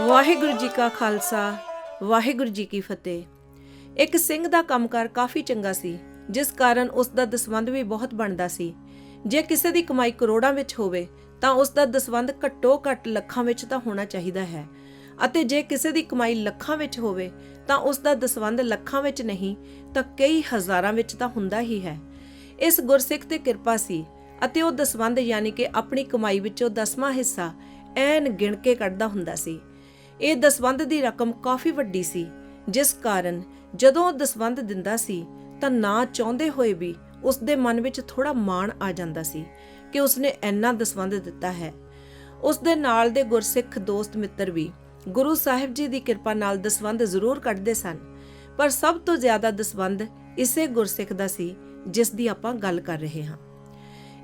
ਵਾਹਿਗੁਰੂ ਜੀ ਕਾ ਖਾਲਸਾ ਵਾਹਿਗੁਰੂ ਜੀ ਕੀ ਫਤਿਹ। ਇੱਕ ਸਿੰਘ ਦਾ ਕੰਮਕਾਰ ਕਾਫੀ ਚੰਗਾ ਸੀ, ਜਿਸ ਕਾਰਨ ਉਸ ਦਾ ਦਸਵੰਧ ਵੀ ਬਹੁਤ ਬਣਦਾ ਸੀ। ਜੇ ਕਿਸੇ ਦੀ ਕਮਾਈ ਕਰੋੜਾਂ ਵਿੱਚ ਹੋਵੇ ਤਾਂ ਉਸ ਦਾ ਦਸਵੰਧ ਘੱਟੋ ਘੱਟ ਲੱਖਾਂ ਵਿੱਚ ਤਾਂ ਹੋਣਾ ਚਾਹੀਦਾ ਹੈ, ਅਤੇ ਜੇ ਕਿਸੇ ਦੀ ਕਮਾਈ ਲੱਖਾਂ ਵਿੱਚ ਹੋਵੇ ਤਾਂ ਉਸ ਦਾ ਦਸਵੰਧ ਲੱਖਾਂ ਵਿੱਚ ਨਹੀਂ ਤਾਂ ਕਈ ਹਜ਼ਾਰਾਂ ਵਿੱਚ ਤਾਂ ਹੁੰਦਾ ਹੀ ਹੈ। ਇਸ ਗੁਰਸਿੱਖ ਤੇ ਕਿਰਪਾ ਸੀ ਅਤੇ ਉਹ ਦਸਵੰਧ ਯਾਨੀ ਕਿ ਆਪਣੀ ਕਮਾਈ ਵਿੱਚੋਂ 10ਵਾਂ ਹਿੱਸਾ ਐਨ ਗਿਣ ਕੇ ਕੱਢਦਾ ਹੁੰਦਾ ਸੀ। ਇਹ ਦਸਵੰਧ ਦੀ ਰਕਮ ਕਾਫੀ ਵੱਡੀ ਸੀ, ਜਿਸ ਕਾਰਨ ਜਦੋਂ ਉਹ ਦਸਵੰਧ ਦਿੰਦਾ ਸੀ ਤਾਂ ਨਾ ਚਾਹੁੰਦੇ ਹੋਏ ਵੀ ਉਸ ਦੇ ਮਨ ਵਿੱਚ ਥੋੜਾ ਮਾਣ ਆ ਜਾਂਦਾ ਸੀ ਕਿ ਉਸਨੇ ਇੰਨਾ ਦਸਵੰਧ ਦਿੱਤਾ ਹੈ। ਉਸ ਦੇ ਨਾਲ ਦੇ ਗੁਰਸਿੱਖ ਦੋਸਤ ਮਿੱਤਰ ਵੀ ਗੁਰੂ ਸਾਹਿਬ ਜੀ ਦੀ ਕਿਰਪਾ ਨਾਲ ਦਸਵੰਧ ਜ਼ਰੂਰ ਕੱਢਦੇ ਸਨ, ਪਰ ਸਭ ਤੋਂ ਜ਼ਿਆਦਾ ਦਸਵੰਧ ਇਸੇ ਗੁਰਸਿੱਖ ਦਾ ਸੀ ਜਿਸ ਦੀ ਆਪਾਂ ਗੱਲ ਕਰ ਰਹੇ ਹਾਂ।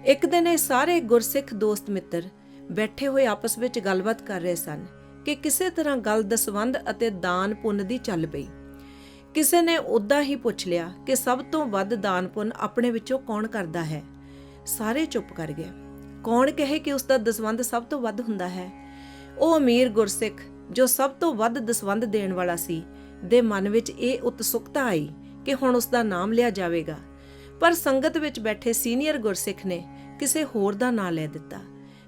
ਇੱਕ ਦਿਨ ਇਹ ਸਾਰੇ ਗੁਰਸਿੱਖ ਦੋਸਤ ਮਿੱਤਰ ਬੈਠੇ ਹੋਏ ਆਪਸ ਵਿੱਚ ਗੱਲਬਾਤ ਕਰ ਰਹੇ ਸਨ ਕਿ ਕਿਸੇ ਤਰ੍ਹਾਂ ਗੱਲ ਦਸਵੰਧ ਅਤੇ ਦਾਨ ਪੁੰਨ ਦੀ ਚੱਲ ਪਈ। ਕਿਸੇ ਨੇ ਉਦਾਂ ਹੀ ਪੁੱਛ ਲਿਆ ਕਿ ਸਭ ਤੋਂ ਵੱਧ ਦਾਨ ਪੁੰਨ ਆਪਣੇ ਵਿੱਚੋਂ ਕੌਣ ਕਰਦਾ ਹੈ। ਸਾਰੇ ਚੁੱਪ ਕਰ ਗਏ। ਕੌਣ ਕਹੇ ਕਿ ਉਸ ਦਾ ਦਸਵੰਧ ਸਭ ਤੋਂ ਵੱਧ ਹੁੰਦਾ ਹੈ? ਉਹ ਅਮੀਰ ਗੁਰਸਿੱਖ ਜੋ ਸਭ ਤੋਂ ਵੱਧ ਦਸਵੰਧ ਦੇਣ ਵਾਲਾ ਸੀ ਦੇ ਮਨ ਵਿੱਚ ਇਹ ਉਤਸੁਕਤਾ ਆਈ ਕਿ ਹੁਣ ਉਸ ਦਾ ਨਾਮ ਲਿਆ ਜਾਵੇਗਾ, ਪਰ ਸੰਗਤ ਵਿੱਚ ਬੈਠੇ ਸੀਨੀਅਰ ਗੁਰਸਿੱਖ ਨੇ ਕਿਸੇ ਹੋਰ ਦਾ ਨਾਂ ਲੈ ਦਿੱਤਾ,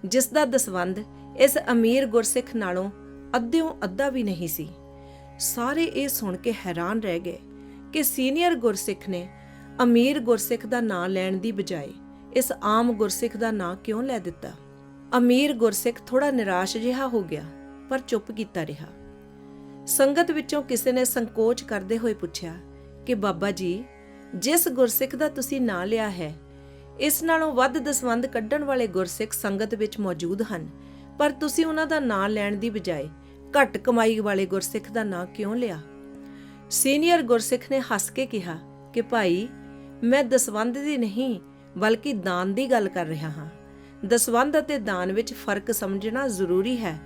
ਜਿਸ ਦਾ ਦਸਵੰਧ ਇਸ ਅਮੀਰ ਗੁਰਸਿੱਖ ਨਾਲੋਂ ਅੱਧਿਓਂ ਅੱਧਾ ਵੀ ਨਹੀਂ ਸੀ। ਸਾਰੇ ਇਹ ਸੁਣ ਕੇ ਹੈਰਾਨ ਰਹਿ ਗਏ ਕਿ ਸੀਨੀਅਰ ਗੁਰਸਿੱਖ ਨੇ ਅਮੀਰ ਗੁਰਸਿੱਖ ਦਾ ਨਾਂ ਲੈਣ ਦੀ ਬਜਾਏ ਇਸ ਆਮ ਗੁਰਸਿੱਖ ਦਾ ਨਾਂ ਕਿਉਂ ਲੈ ਦਿੱਤਾ। ਅਮੀਰ ਗੁਰਸਿੱਖ ਥੋੜਾ ਨਿਰਾਸ਼ ਜਿਹਾ ਹੋ ਗਿਆ, ਪਰ ਚੁੱਪ ਕੀਤਾ ਰਿਹਾ। ਸੰਗਤ ਵਿੱਚੋਂ ਕਿਸੇ ਨੇ ਸੰਕੋਚ ਕਰਦੇ ਹੋਏ ਪੁੱਛਿਆ ਕਿ ਬਾਬਾ ਜੀ, ਜਿਸ ਗੁਰਸਿੱਖ ਦਾ ਤੁਸੀਂ ਨਾਂ ਲਿਆ ਹੈ, ਇਸ ਨਾਲੋਂ ਵੱਧ ਦਸਵੰਧ ਕੱਢਣ ਵਾਲੇ ਗੁਰਸਿੱਖ ਸੰਗਤ ਵਿੱਚ ਮੌਜੂਦ ਹਨ, ਪਰ ਤੁਸੀਂ ਉਹਨਾਂ ਦਾ ਨਾਂ ਲੈਣ ਦੀ ਬਜਾਏ ਘੱਟ ਕਮਾਈ ਵਾਲੇ ਗੁਰਸਿੱਖ ਦਾ ਨਾਂ ਕਿਉਂ ਲਿਆ? ਸੀਨੀਅਰ ਗੁਰਸਿੱਖ ਨੇ ਹੱਸ ਕੇ ਕਿਹਾ ਕਿ ਭਾਈ, ਮੈਂ ਦਸਵੰਧ ਦੀ ਨਹੀਂ ਬਲਕਿ ਦਾਨ ਦੀ ਗੱਲ ਕਰ ਰਿਹਾ ਹਾਂ। ਦਸਵੰਧ ਅਤੇ ਦਾਨ ਵਿੱਚ ਫਰਕ ਸਮਝਣਾ ਜ਼ਰੂਰੀ ਹੈ।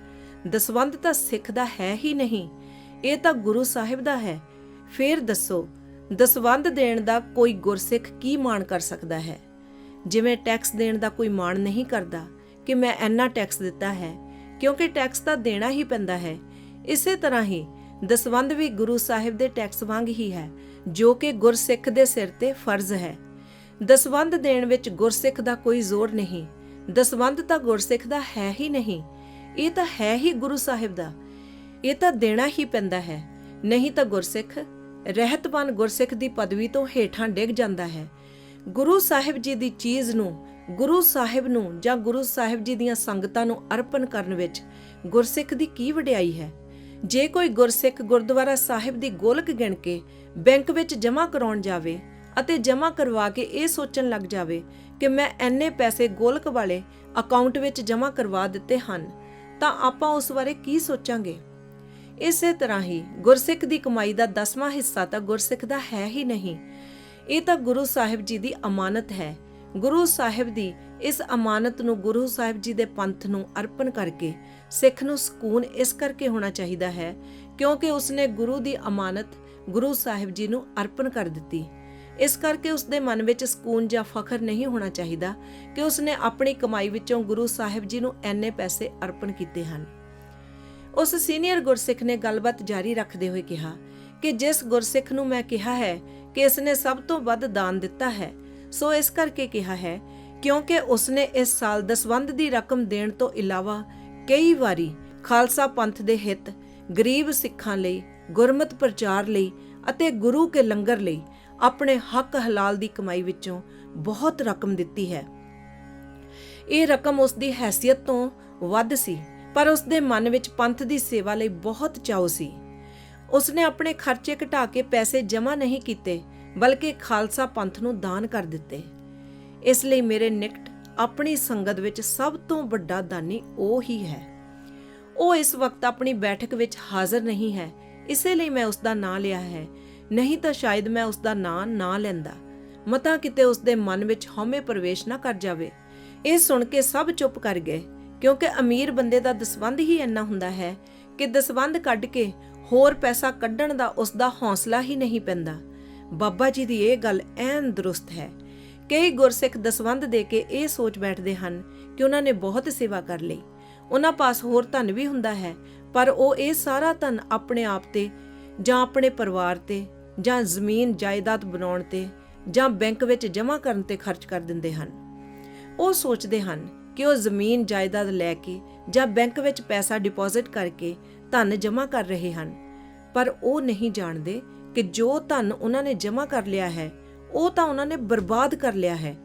ਦਸਵੰਧ ਤਾਂ ਸਿੱਖ ਦਾ ਹੈ ਹੀ ਨਹੀਂ, ਇਹ ਤਾਂ ਗੁਰੂ ਸਾਹਿਬ ਦਾ ਹੈ। ਫੇਰ ਦੱਸੋ, ਦਸਵੰਧ ਦੇਣ ਦਾ ਕੋਈ ਗੁਰਸਿੱਖ ਕੀ ਮਾਣ ਕਰ ਸਕਦਾ ਹੈ? ਜਿਵੇਂ ਟੈਕਸ ਦੇਣ ਦਾ ਕੋਈ ਮਾਣ ਨਹੀਂ ਕਰਦਾ ਕਿ ਮੈਂ ਇੰਨਾ ਟੈਕਸ ਦਿੱਤਾ ਹੈ, ਕਿਉਂਕਿ ਟੈਕਸ ਤਾਂ ਦੇਣਾ ਹੀ ਪੈਂਦਾ ਹੈ। ਇਸੇ ਤਰ੍ਹਾਂ ਹੀ ਦਸਵੰਧ ਵੀ ਗੁਰੂ ਸਾਹਿਬ ਦੇ ਟੈਕਸ ਵਾਂਗ ਹੀ ਹੈ, ਜੋ ਕਿ ਗੁਰਸਿੱਖ ਦੇ ਸਿਰ ਤੇ ਫਰਜ਼ ਹੈ। ਦਸਵੰਧ ਦੇਣ ਵਿੱਚ ਗੁਰਸਿੱਖ ਦਾ ਕੋਈ ਜ਼ੋਰ ਨਹੀਂ। ਦਸਵੰਧ ਤਾਂ ਗੁਰਸਿੱਖ ਦਾ ਹੈ ਹੀ ਨਹੀਂ, ਇਹ ਤਾਂ ਹੈ ਹੀ ਗੁਰੂ ਸਾਹਿਬ ਦਾ। ਇਹ ਤਾਂ ਦੇਣਾ ਹੀ ਪੈਂਦਾ ਹੈ, ਨਹੀਂ ਤਾਂ ਗੁਰਸਿੱਖ ਰਹਿਤਵਾਨ ਗੁਰਸਿੱਖ ਦੀ ਪਦਵੀ ਤੋਂ ਹੇਠਾਂ ਡਿੱਗ ਜਾਂਦਾ ਹੈ। ਗੁਰੂ ਸਾਹਿਬ ਜੀ ਦੀ ਚੀਜ਼ ਨੂੰ ਗੁਰੂ ਸਾਹਿਬ ਨੂੰ ਜਾਂ ਗੁਰੂ ਸਾਹਿਬ ਜੀ ਦੀਆਂ ਸੰਗਤਾਂ ਨੂੰ ਅਰਪਣ ਕਰਨ ਵਿੱਚ ਗੁਰਸਿੱਖ ਦੀ ਕੀ ਵਡਿਆਈ ਹੈ? ਜੇ ਕੋਈ ਗੁਰਸਿੱਖ ਗੁਰਦੁਆਰਾ ਸਾਹਿਬ ਦੀ ਗੋਲਕ ਗਿਣ ਕੇ ਬੈਂਕ ਵਿੱਚ ਜਮ੍ਹਾਂ ਕਰਾਉਣ ਜਾਵੇ ਅਤੇ ਜਮ੍ਹਾਂ ਕਰਵਾ ਕੇ ਇਹ ਸੋਚਣ ਲੱਗ ਜਾਵੇ ਕਿ ਮੈਂ ਇੰਨੇ ਪੈਸੇ ਗੋਲਕ ਵਾਲੇ ਅਕਾਊਂਟ ਵਿੱਚ ਜਮ੍ਹਾਂ ਕਰਵਾ ਦਿੱਤੇ ਹਨ, ਤਾਂ ਆਪਾਂ ਉਸ ਬਾਰੇ ਕੀ ਸੋਚਾਂਗੇ? ਇਸੇ ਤਰ੍ਹਾਂ ਹੀ ਗੁਰਸਿੱਖ ਦੀ ਕਮਾਈ ਦਾ 10ਵਾਂ ਹਿੱਸਾ ਤਾਂ ਗੁਰਸਿੱਖ ਦਾ ਹੈ ਹੀ ਨਹੀਂ, ਇਹ ਤਾਂ ਗੁਰੂ ਸਾਹਿਬ ਜੀ ਦੀ ਅਮਾਨਤ ਹੈ। ਗੁਰੂ ਸਾਹਿਬ ਦੀ ਇਸ ਅਮਾਨਤ ਨੂੰ ਗੁਰੂ ਸਾਹਿਬ ਜੀ ਦੇ ਪੰਥ ਨੂੰ ਅਰਪਣ ਕਰਕੇ ਸਿੱਖ ਨੂੰ ਸਕੂਨ ਇਸ ਕਰਕੇ ਹੋਣਾ ਚਾਹੀਦਾ ਹੈ ਕਿਉਂਕਿ ਉਸਨੇ ਗੁਰੂ ਦੀ ਅਮਾਨਤ ਗੁਰੂ ਸਾਹਿਬ ਜੀ ਨੂੰ ਅਰਪਣ ਕਰ ਦਿੱਤੀ। ਇਸ ਕਰਕੇ ਉਸਦੇ ਮਨ ਵਿੱਚ ਸਕੂਨ ਜਾਂ ਫਖਰ ਨਹੀਂ ਹੋਣਾ ਚਾਹੀਦਾ ਕਿ ਉਸਨੇ ਆਪਣੀ ਕਮਾਈ ਵਿੱਚੋਂ ਗੁਰੂ ਸਾਹਿਬ ਜੀ ਨੂੰ ਐਨੇ ਪੈਸੇ ਅਰਪਣ ਕੀਤੇ ਹਨ। ਉਸ ਸੀਨੀਅਰ ਗੁਰਸਿੱਖ ਨੇ ਗੱਲਬਾਤ ਜਾਰੀ ਰੱਖਦੇ ਹੋਏ ਕਿਹਾ ਕਿ ਜਿਸ ਗੁਰਸਿੱਖ ਨੂੰ ਮੈਂ ਕਿਹਾ ਹੈ ਕਿ ਇਸਨੇ ਸਭ ਤੋਂ ਵੱਧ ਦਾਨ ਦਿੱਤਾ ਹੈ, ਸੋ ਇਸ ਕਰਕੇ ਕਿਹਾ ਹੈ ਕਿਉਂਕਿ ਉਸਨੇ ਇਸ ਸਾਲ ਦਸਵੰਧ ਦੀ ਰਕਮ ਦੇਣ ਤੋਂ ਇਲਾਵਾ ਕਈ ਵਾਰੀ ਖਾਲਸਾ ਪੰਥ ਦੇ ਹਿੱਤ, ਗਰੀਬ ਸਿੱਖਾਂ ਲਈ, ਗੁਰਮਤਿ ਪ੍ਰਚਾਰ ਲਈ ਅਤੇ ਗੁਰੂ ਕੇ ਲੰਗਰ ਲਈ ਆਪਣੇ ਹੱਕ ਹਲਾਲ ਦੀ ਕਮਾਈ ਵਿੱਚੋਂ ਬਹੁਤ ਰਕਮ ਦਿੱਤੀ ਹੈ। ਇਹ ਰਕਮ ਉਸ ਦੀ ਹੈਸੀਅਤ ਤੋਂ ਵੱਧ ਸੀ, ਪਰ ਉਸ ਦੇ ਮਨ ਵਿੱਚ ਪੰਥ ਦੀ ਸੇਵਾ ਲਈ ਬਹੁਤ ਚਾਅ ਸੀ। ਉਸਨੇ ਆਪਣੇ ਖਰਚੇ ਘਟਾ ਕੇ ਪੈਸੇ ਜਮ੍ਹਾਂ ਨਹੀਂ ਕੀਤੇ, ਬਲਕਿ ਖਾਲਸਾ ਪੰਥ ਨੂੰ ਦਾਨ ਕਰ ਦਿੱਤੇ। ਇਸ ਲਈ ਮੇਰੇ ਨਿਕਟ ਆਪਣੀ ਸੰਗਤ ਵਿੱਚ ਸਭ ਤੋਂ ਵੱਡਾ ਦਾਨੀ ਉਹ ਹੀ ਹੈ। ਉਹ ਇਸ ਵਕਤ ਆਪਣੀ ਬੈਠਕ ਵਿੱਚ ਹਾਜ਼ਰ ਨਹੀਂ ਹੈ, ਇਸੇ ਲਈ ਮੈਂ ਉਸ ਦਾ ਨਾਂ ਲਿਆ ਹੈ, ਨਹੀਂ ਤਾਂ ਸ਼ਾਇਦ ਮੈਂ ਉਸ ਦਾ ਨਾਂ ਨਾ ਲੈਂਦਾ। ਮਤਾ ਕਿਤੇ ਉਸ ਦੇ ਮਨ ਵਿੱਚ ਹਉਮੈ ਪ੍ਰਵੇਸ਼ ਨਾ ਕਰ ਜਾਵੇ। ਇਹ ਸੁਣ ਕੇ ਸਭ ਚੁੱਪ ਕਰ ਗਏ, ਕਿਉਂਕਿ ਅਮੀਰ ਬੰਦੇ ਦਾ ਦਸਵੰਧ ਹੀ ਇੰਨਾ ਹੁੰਦਾ ਹੈ ਕਿ ਦਸਵੰਧ ਕੱਢ ਕੇ ਹੋਰ ਪੈਸਾ ਕੱਢਣ ਦਾ ਉਸ ਦਾ ਹੌਸਲਾ ਹੀ ਨਹੀਂ ਪੈਂਦਾ। ਬਾਬਾ ਜੀ ਦੀ ਇਹ ਗੱਲ ਐਨ ਦਰੁਸਤ ਹੈ। ਕਈ ਗੁਰਸਿੱਖ ਦਸਵੰਧ ਦੇ ਕੇ ਇਹ ਸੋਚ ਬੈਠਦੇ ਹਨ ਕਿ ਉਹਨਾਂ ਨੇ ਬਹੁਤ ਸੇਵਾ ਕਰ ਲਈ, ਉਹਨਾਂ ਪਾਸ ਹੋਰ ਧਨ ਵੀ ਹੁੰਦਾ ਹੈ, ਪਰ ਉਹ ਇਹ ਸਾਰਾ ਧਨ ਆਪਣੇ ਆਪ ਤੇ ਜਾਂ ਆਪਣੇ ਪਰਿਵਾਰ ਤੇ ਜਾਂ ਜ਼ਮੀਨ ਜਾਇਦਾਦ ਬਣਾਉਣ ਤੇ ਜਾਂ ਬੈਂਕ ਵਿੱਚ ਜਮ੍ਹਾਂ ਕਰਨ ਤੇ ਖਰਚ ਕਰ ਦਿੰਦੇ ਹਨ। ਉਹ ਸੋਚਦੇ ਹਨ ਕਿ ਉਹ ਜ਼ਮੀਨ ਜਾਇਦਾਦ ਲੈ ਕੇ ਜਾਂ ਬੈਂਕ ਵਿੱਚ ਪੈਸਾ ਡਿਪੋਜ਼ਿਟ ਕਰਕੇ ਧਨ ਜਮ੍ਹਾਂ ਕਰ ਰਹੇ ਹਨ, ਪਰ ਉਹ ਨਹੀਂ ਜਾਣਦੇ ਕਿ ਜੋ ਧਨ ਉਹਨਾਂ ਨੇ ਜਮ੍ਹਾਂ ਕਰ ਲਿਆ ਹੈ ਉਹ ਤਾਂ ਉਹਨਾਂ ਨੇ ਬਰਬਾਦ ਕਰ ਲਿਆ ਹੈ,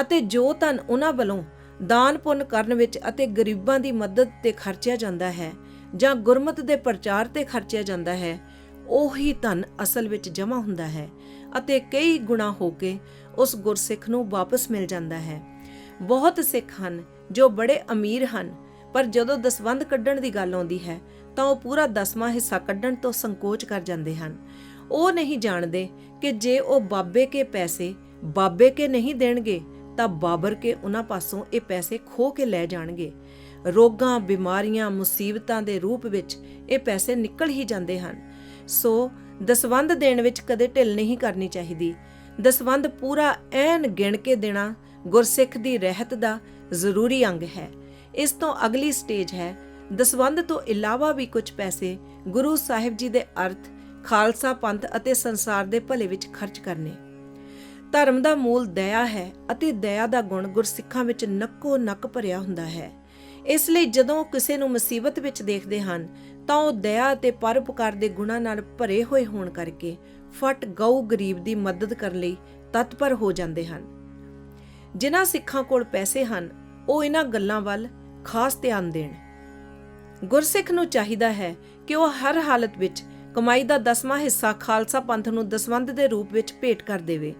ਅਤੇ ਜੋ ਧਨ ਉਹਨਾਂ ਵੱਲੋਂ ਦਾਨ ਪੁੰਨ ਕਰਨ ਵਿੱਚ ਅਤੇ ਗਰੀਬਾਂ ਦੀ ਮਦਦ ਤੇ ਖਰਚਿਆ ਜਾਂਦਾ ਹੈ ਜਾਂ ਗੁਰਮਤਿ ਦੇ ਪ੍ਰਚਾਰ ਤੇ ਖਰਚਿਆ ਜਾਂਦਾ ਹੈ, ਉਹੀ ਧਨ ਅਸਲ ਵਿੱਚ ਜਮ੍ਹਾਂ ਹੁੰਦਾ ਹੈ ਅਤੇ ਕਈ ਗੁਣਾ ਹੋ ਕੇ ਉਸ ਗੁਰਸਿੱਖ ਨੂੰ ਵਾਪਸ ਮਿਲ ਜਾਂਦਾ ਹੈ। ਬਹੁਤ ਸਿੱਖ ਹਨ ਜੋ ਬੜੇ ਅਮੀਰ ਹਨ, ਪਰ ਜਦੋਂ ਦਸਵੰਧ ਕੱਢਣ ਦੀ ਗੱਲ ਆਉਂਦੀ ਹੈ ਤਾਂ ਉਹ ਪੂਰਾ 10ਵਾਂ ਹਿੱਸਾ ਕੱਢਣ ਤੋਂ ਸੰਕੋਚ ਕਰ ਜਾਂਦੇ ਹਨ। ਉਹ ਨਹੀਂ ਜਾਣਦੇ ਕਿ ਜੇ ਉਹ ਬਾਬੇ ਕੇ ਪੈਸੇ ਬਾਬੇ ਕੇ ਨਹੀਂ ਦੇਣਗੇ ਤਾਂ ਬਾਬਰ ਕੇ ਉਹਨਾਂ ਪਾਸੋਂ ਇਹ ਪੈਸੇ ਖੋਹ ਕੇ ਲੈ ਜਾਣਗੇ। ਰੋਗਾਂ, ਬਿਮਾਰੀਆਂ, ਮੁਸੀਬਤਾਂ ਦੇ ਰੂਪ ਵਿੱਚ ਇਹ ਪੈਸੇ ਨਿਕਲ ਹੀ ਜਾਂਦੇ ਹਨ। ਸੋ ਦਸਵੰਧ ਦੇਣ ਵਿੱਚ ਕਦੇ ਢਿੱਲ ਨਹੀਂ ਕਰਨੀ ਚਾਹੀਦੀ। ਦਸਵੰਧ ਪੂਰਾ ਐਨ ਗਿਣ ਕੇ ਦੇਣਾ ਗੁਰਸਿੱਖ ਦੀ ਰਹਿਤ ਦਾ ਜ਼ਰੂਰੀ ਅੰਗ ਹੈ। ਇਸ ਤੋਂ ਅਗਲੀ ਸਟੇਜ ਹੈ ਦਸਵੰਧ ਤੋਂ ਇਲਾਵਾ ਵੀ ਕੁਝ ਪੈਸੇ ਗੁਰੂ ਸਾਹਿਬ ਜੀ ਦੇ ਅਰਥ, ਖਾਲਸਾ ਪੰਥ ਅਤੇ ਸੰਸਾਰ ਦੇ ਭਲੇ ਵਿੱਚ ਖਰਚ ਕਰਨੇ। ਧਰਮ ਦਾ ਮੂਲ ਦਇਆ ਹੈ ਅਤੇ ਦਇਆ ਦਾ ਗੁਣ ਗੁਰਸਿੱਖਾਂ ਵਿੱਚ ਨੱਕੋ ਨੱਕ ਭਰਿਆ ਹੁੰਦਾ ਹੈ। ਇਸ ਲਈ ਜਦੋਂ ਕਿਸੇ ਨੂੰ ਮੁਸੀਬਤ ਵਿੱਚ ਦੇਖਦੇ ਹਨ ਤਾਂ ਉਹ ਦਇਆ ਅਤੇ ਪਰਉਪਕਾਰ ਦੇ ਗੁਣਾਂ ਨਾਲ ਭਰੇ ਹੋਏ ਹੋਣ ਕਰਕੇ ਫਟ ਗਊ ਗਰੀਬ ਦੀ ਮਦਦ ਕਰਨ ਲਈ ਤਤਪਰ ਹੋ ਜਾਂਦੇ ਹਨ। ਜਿਨ੍ਹਾਂ ਸਿੱਖਾਂ ਕੋਲ ਪੈਸੇ ਹਨ ਉਹ ਇਹਨਾਂ ਗੱਲਾਂ ਵੱਲ ਖਾਸ ਧਿਆਨ ਦੇਣ। ਗੁਰਸਿੱਖ ਨੂੰ ਚਾਹੀਦਾ ਹੈ ਕਿ ਉਹ ਹਰ ਹਾਲਤ ਵਿੱਚ ਕਮਾਈ ਦਾ 10ਵਾਂ ਹਿੱਸਾ ਖਾਲਸਾ ਪੰਥ ਨੂੰ ਦਸਵੰਧ ਦੇ ਰੂਪ ਵਿੱਚ ਭੇਟ ਕਰ ਦੇਵੇ।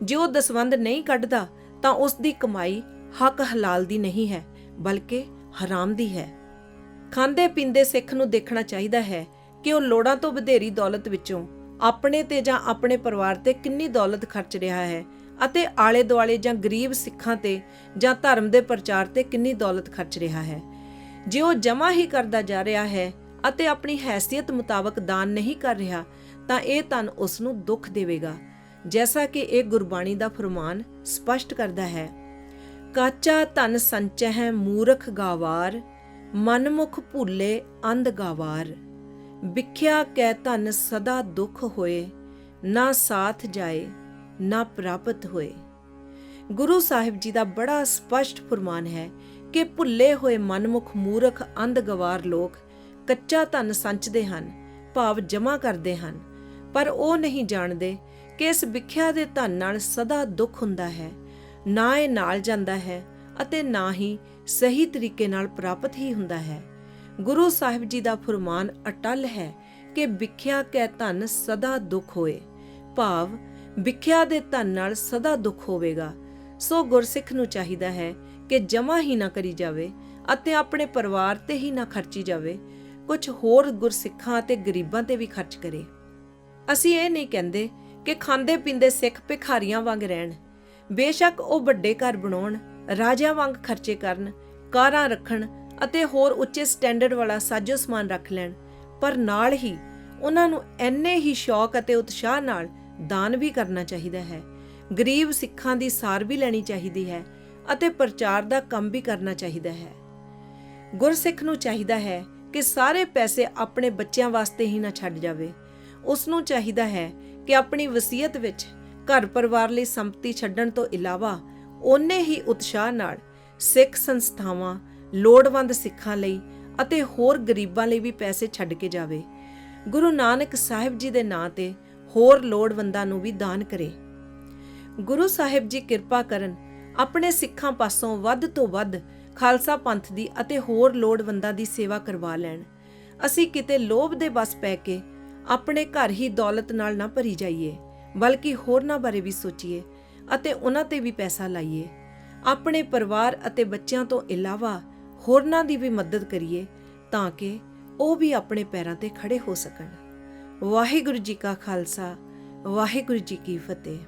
ਜੇ ਉਹ ਦਸਵੰਧ ਨਹੀਂ ਕੱਢਦਾ ਤਾਂ ਉਸ ਦੀ ਕਮਾਈ ਹੱਕ ਹਲਾਲ ਦੀ ਨਹੀਂ ਹੈ, ਬਲਕਿ ਹਰਾਮ ਦੀ ਹੈ। ਖਾਂਦੇ ਪੀਂਦੇ ਸਿੱਖ ਨੂੰ ਦੇਖਣਾ ਚਾਹੀਦਾ ਹੈ ਕਿ ਉਹ ਲੋੜਾਂ ਤੋਂ ਵਧੇਰੀ ਦੌਲਤ ਵਿੱਚੋਂ ਆਪਣੇ ਤੇ ਜਾਂ ਆਪਣੇ ਪਰਿਵਾਰ ਤੇ ਕਿੰਨੀ ਦੌਲਤ ਖਰਚ ਰਿਹਾ ਹੈ ਅਤੇ ਆਲੇ ਦੁਆਲੇ ਜਾਂ ਗਰੀਬ ਸਿੱਖਾਂ ਤੇ ਜਾਂ ਧਰਮ ਦੇ ਪ੍ਰਚਾਰ ਤੇ ਕਿੰਨੀ ਦੌਲਤ ਖਰਚ ਰਿਹਾ ਹੈ। ਜੇ ਉਹ ਜਮ੍ਹਾਂ ਹੀ ਕਰਦਾ ਜਾ ਰਿਹਾ ਹੈ ਅਤੇ ਆਪਣੀ ਹੈਸੀਅਤ ਮੁਤਾਬਕ ਦਾਨ ਨਹੀਂ ਕਰ ਰਿਹਾ ਤਾਂ ਇਹ ਧਨ ਉਸ ਨੂੰ ਦੁੱਖ ਦੇਵੇਗਾ, ਜੈਸਾ ਕਿ ਇਹ ਗੁਰਬਾਣੀ ਦਾ ਫਰਮਾਨ ਸਪਸ਼ਟ ਕਰਦਾ ਹੈ। ਕਾਚਾ ਧਨ ਸੰਚਹਿ ਮੂਰਖ ਗਾਵਾਰ, ਮਨਮੁਖ ਭੁੱਲੇ ਅੰਧ ਗਾਵਾਰ। ਵਿਖਿਆ ਕੈ ਧਨ ਸਦਾ ਦੁੱਖ ਹੋਏ, ਨਾ ਸਾਥ ਜਾਏ ਨਾ ਪ੍ਰਾਪਤ ਹੋਏ। ਗੁਰੂ ਸਾਹਿਬ ਜੀ ਦਾ ਬੜਾ ਸਪਸ਼ਟ ਫਰਮਾਨ ਹੈ ਕਿ ਭੁੱਲੇ ਹੋਏ ਮਨਮੁਖ, ਮੂਰਖ, ਅੰਧ ਗਵਾਰ ਲੋਕ ਕੱਚਾ ਧਨ ਸੰਚਦੇ ਹਨ, ਭਾਵ ਜਮ੍ਹਾਂ ਕਰਦੇ ਹਨ, ਪਰ ਉਹ ਨਹੀਂ ਜਾਣਦੇ ਕਿ ਇਸ ਵਿਖਿਆ ਦੇ ਧਨ ਨਾਲ ਸਦਾ ਦੁੱਖ ਹੁੰਦਾ ਹੈ, ਨਾ ਇਹ ਨਾਲ ਜਾਂਦਾ ਹੈ ਅਤੇ ਨਾ ਹੀ ਸਹੀ ਤਰੀਕੇ ਨਾਲ ਪ੍ਰਾਪਤ ਹੀ ਹੁੰਦਾ ਹੈ। ਗੁਰੂ ਸਾਹਿਬ ਜੀ ਦਾ ਫਰਮਾਨ ਅਟੱਲ ਹੈ ਕਿ ਵਿਖਿਆ ਕੈ ਧਨ ਸਦਾ ਦੁੱਖ ਹੋਏ, ਭਾਵ ਵਿਖਿਆ ਦੇ ਧਨ ਨਾਲ ਸਦਾ ਦੁੱਖ ਹੋਵੇਗਾ। ਸੋ ਗੁਰਸਿੱਖ ਨੂੰ ਚਾਹੀਦਾ ਹੈ ਕਿ ਜਮ੍ਹਾਂ ਹੀ ਨਾ ਕਰੀ ਜਾਵੇ ਅਤੇ ਆਪਣੇ ਪਰਿਵਾਰ ਤੇ ਹੀ ਨਾ ਖਰਚੀ ਜਾਵੇ, ਕੁਝ ਹੋਰ ਗੁਰਸਿੱਖਾਂ ਅਤੇ ਗਰੀਬਾਂ ਤੇ ਵੀ ਖਰਚ ਕਰੇ। ਅਸੀਂ ਇਹ ਨਹੀਂ ਕਹਿੰਦੇ ਕਿ ਖਾਂਦੇ ਪੀਂਦੇ ਸਿੱਖ ਭਿਖਾਰੀਆਂ ਵਾਂਗ ਰਹਿਣ। ਬੇਸ਼ੱਕ ਉਹ ਵੱਡੇ ਘਰ ਬਣਾਉਣ, ਰਾਜਿਆਂ ਵਾਂਗ ਖਰਚੇ ਕਰਨ, ਕਾਰਾਂ ਰੱਖਣ ਅਤੇ ਹੋਰ ਉੱਚੇ ਸਟੈਂਡਰਡ ਵਾਲਾ ਸਾਜੋ ਸਮਾਨ ਰੱਖ ਲੈਣ, ਪਰ ਨਾਲ ਹੀ ਉਹਨਾਂ ਨੂੰ ਐਨੇ ਹੀ ਸ਼ੌਕ ਅਤੇ ਉਤਸ਼ਾਹ ਨਾਲ ਦਾਨ ਵੀ ਕਰਨਾ ਚਾਹੀਦਾ ਹੈ। ਗਰੀਬ ਸਿੱਖਾਂ ਦੀ ਸਾਰ ਵੀ ਲੈਣੀ ਚਾਹੀਦੀ ਹੈ ਅਤੇ ਪ੍ਰਚਾਰ ਦਾ ਕੰਮ ਵੀ ਕਰਨਾ ਚਾਹੀਦਾ ਹੈ। ਗੁਰਸਿੱਖ ਨੂੰ ਚਾਹੀਦਾ ਹੈ ਕਿ ਸਾਰੇ ਪੈਸੇ ਆਪਣੇ ਬੱਚਿਆਂ ਵਾਸਤੇ ਹੀ ਨਾ ਛੱਡ ਜਾਵੇ। ਉਸ ਨੂੰ ਚਾਹੀਦਾ ਹੈ ਕਿ ਆਪਣੀ ਵਸੀਅਤ ਵਿੱਚ ਘਰ ਪਰਿਵਾਰ ਲਈ ਸੰਪਤੀ ਛੱਡਣ ਤੋਂ ਇਲਾਵਾ ਓਨੇ ਹੀ ਉਤਸ਼ਾਹ ਨਾਲ ਸਿੱਖ ਸੰਸਥਾਵਾਂ, ਲੋੜਵੰਦ ਸਿੱਖਾਂ ਲਈ ਅਤੇ ਹੋਰ ਗਰੀਬਾਂ ਲਈ ਵੀ ਪੈਸੇ ਛੱਡ ਕੇ ਜਾਵੇ। ਗੁਰੂ ਨਾਨਕ ਸਾਹਿਬ ਜੀ ਦੇ ਨਾਂ ਤੇ ਹੋਰ ਲੋੜਵੰਦਾਂ ਨੂੰ ਵੀ ਦਾਨ ਕਰੇ। ਗੁਰੂ ਸਾਹਿਬ ਜੀ ਕਿਰਪਾ ਕਰਨ, ਆਪਣੇ ਸਿੱਖਾਂ ਪਾਸੋਂ ਵੱਧ ਤੋਂ ਵੱਧ ਖਾਲਸਾ ਪੰਥ ਦੀ ਅਤੇ ਹੋਰ ਲੋੜਵੰਦਾਂ ਦੀ ਸੇਵਾ ਕਰਵਾ ਲੈਣ। ਅਸੀਂ ਕਿਤੇ ਲੋਭ ਦੇ ਵਸ ਪੈ ਕੇ ਆਪਣੇ ਘਰ ਹੀ ਦੌਲਤ ਨਾਲ ਨਾ ਭਰੀ ਜਾਈਏ, ਬਲਕਿ ਹੋਰਨਾਂ ਬਾਰੇ ਵੀ ਸੋਚੀਏ ਅਤੇ ਉਹਨਾਂ ਤੇ ਵੀ ਪੈਸਾ ਲਾਈਏ। ਆਪਣੇ ਪਰਿਵਾਰ ਅਤੇ ਬੱਚਿਆਂ ਤੋਂ ਇਲਾਵਾ ਹੋਰਨਾਂ ਦੀ ਵੀ ਮਦਦ ਕਰੀਏ ਤਾਂ ਕਿ ਉਹ ਵੀ ਆਪਣੇ ਪੈਰਾਂ ਤੇ ਖੜੇ ਹੋ ਸਕਣ। ਵਾਹਿਗੁਰੂ ਜੀ ਕਾ ਖਾਲਸਾ, ਵਾਹਿਗੁਰੂ ਜੀ ਕੀ ਫਤਿਹ।